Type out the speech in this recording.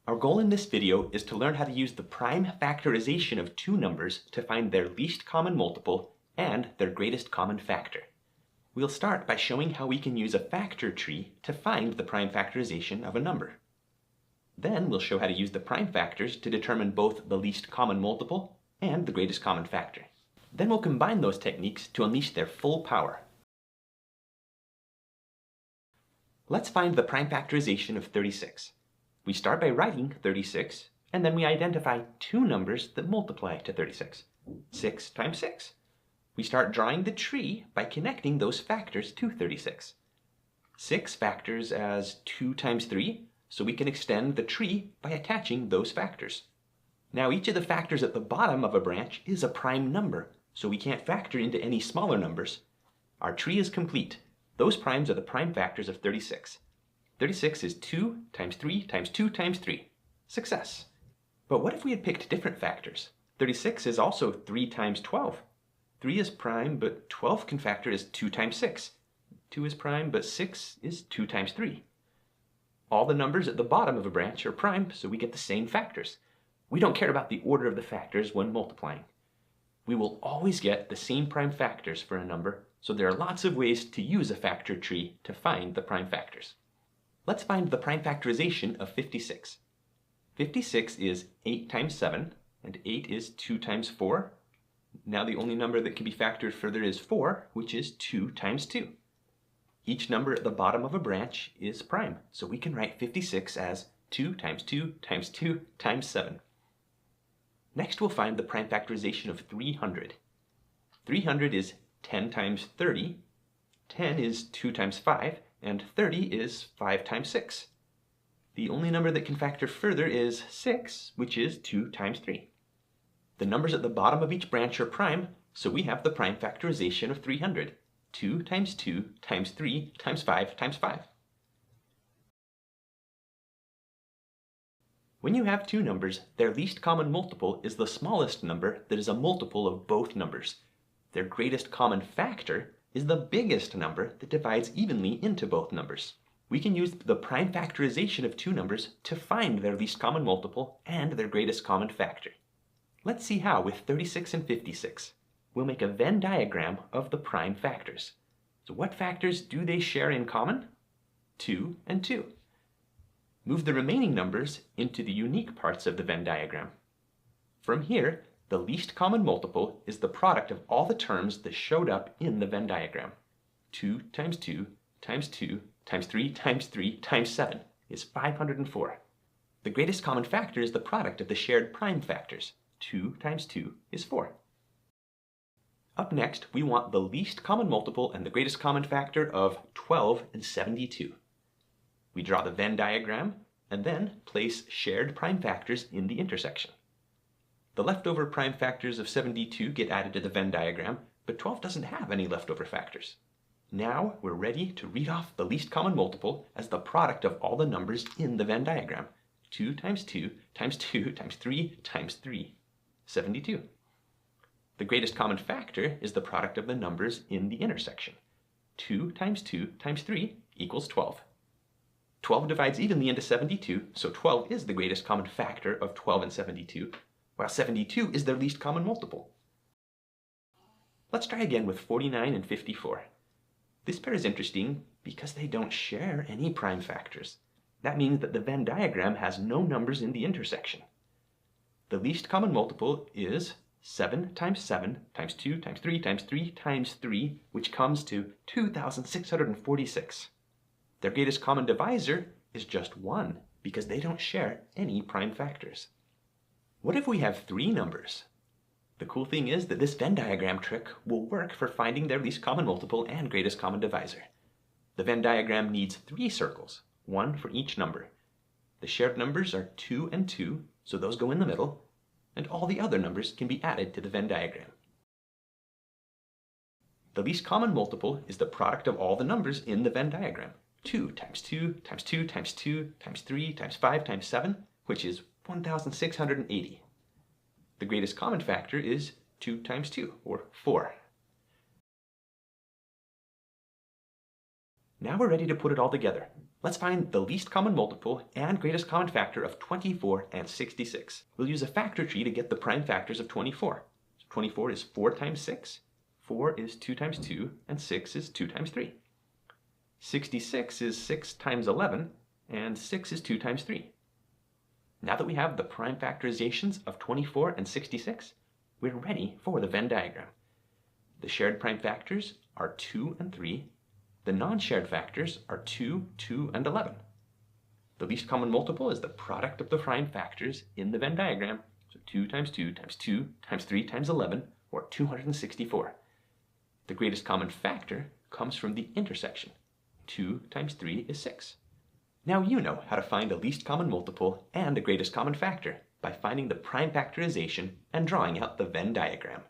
Our goal in this video is to learn how to use the prime factorization of two numbers to find their least common multiple and their greatest common factor. We'll start by showing how we can use a factor tree to find the prime factorization of a number. Then we'll show how to use the prime factors to determine both the least common multiple and the greatest common factor. Then we'll combine those techniques to unleash their full power. Let's find the prime factorization of 36. We start by writing 36, and then we identify two numbers that multiply to 36. 6 times 6. We start drawing the tree by connecting those factors to 36. 6 factors as 2 times 3, so we can extend the tree by attaching those factors. Now each of the factors at the bottom of a branch is a prime number, so we can't factor into any smaller numbers. Our tree is complete. Those primes are the prime factors of 36. 36 is 2 times 3 times 2 times 3. Success! But what if we had picked different factors? 36 is also 3 times 12. 3 is prime, but 12 can factor as 2 times 6. 2 is prime, but 6 is 2 times 3. All the numbers at the bottom of a branch are prime, so we get the same factors. We don't care about the order of the factors when multiplying. We will always get the same prime factors for a number, so there are lots of ways to use a factor tree to find the prime factors. Let's find the prime factorization of 56. 56 is 8 times 7, and 8 is 2 times 4. Now the only number that can be factored further is 4, which is 2 times 2. Each number at the bottom of a branch is prime, so we can write 56 as 2 times 2 times 2 times 7. Next we'll find the prime factorization of 300. 300 is 10 times 30, 10 is 2 times 5, and 30 is 5 times 6. The only number that can factor further is 6, which is 2 times 3. The numbers at the bottom of each branch are prime, so we have the prime factorization of 300. 2 times 2 times 3 times 5 times 5. When you have two numbers, their least common multiple is the smallest number that is a multiple of both numbers. Their greatest common factor is the biggest number that divides evenly into both numbers. We can use the prime factorization of two numbers to find their least common multiple and their greatest common factor. Let's see how with 36 and 56. We'll make a Venn diagram of the prime factors. So what factors do they share in common? 2 and 2. Move the remaining numbers into the unique parts of the Venn diagram. From here, the least common multiple is the product of all the terms that showed up in the Venn diagram. 2 times 2 times 2 times 3 times 3 times 7 is 504. The greatest common factor is the product of the shared prime factors. 2 times 2 is 4. Up next, we want the least common multiple and the greatest common factor of 12 and 72. We draw the Venn diagram and then place shared prime factors in the intersection. The leftover prime factors of 72 get added to the Venn diagram, but 12 doesn't have any leftover factors. Now we're ready to read off the least common multiple as the product of all the numbers in the Venn diagram. 2 times 2 times 2 times 3 times 3. 72. The greatest common factor is the product of the numbers in the intersection. 2 times 2 times 3 equals 12. 12 divides evenly into 72, so 12 is the greatest common factor of 12 and 72, while 72 is their least common multiple. Let's try again with 49 and 54. This pair is interesting because they don't share any prime factors. That means that the Venn diagram has no numbers in the intersection. The least common multiple is 7 times 7 times 2 times 3 times 3 times 3, which comes to 2,646. Their greatest common divisor is just 1 because they don't share any prime factors. What if we have three numbers? The cool thing is that this Venn diagram trick will work for finding their least common multiple and greatest common divisor. The Venn diagram needs 3 circles, 1 for each number. The shared numbers are 2 and 2, so those go in the middle, and all the other numbers can be added to the Venn diagram. The least common multiple is the product of all the numbers in the Venn diagram. 2 times 2 times 2 times 2 times 3 times 5 times 7, which is 1,680. The greatest common factor is 2 times 2, or 4. Now we're ready to put it all together. Let's find the least common multiple and greatest common factor of 24 and 66. We'll use a factor tree to get the prime factors of 24. So 24 is 4 times 6, 4 is 2 times 2, and 6 is 2 times 3. 66 is 6 times 11, and 6 is 2 times 3. Now that we have the prime factorizations of 24 and 66, we're ready for the Venn diagram. The shared prime factors are 2 and 3. The non-shared factors are 2, 2, and 11. The least common multiple is the product of the prime factors in the Venn diagram. So 2 times 2 times 2 times 3 times 11, or 264. The greatest common factor comes from the intersection. 2 times 3 is 6. Now you know how to find a least common multiple and a greatest common factor by finding the prime factorization and drawing out the Venn diagram.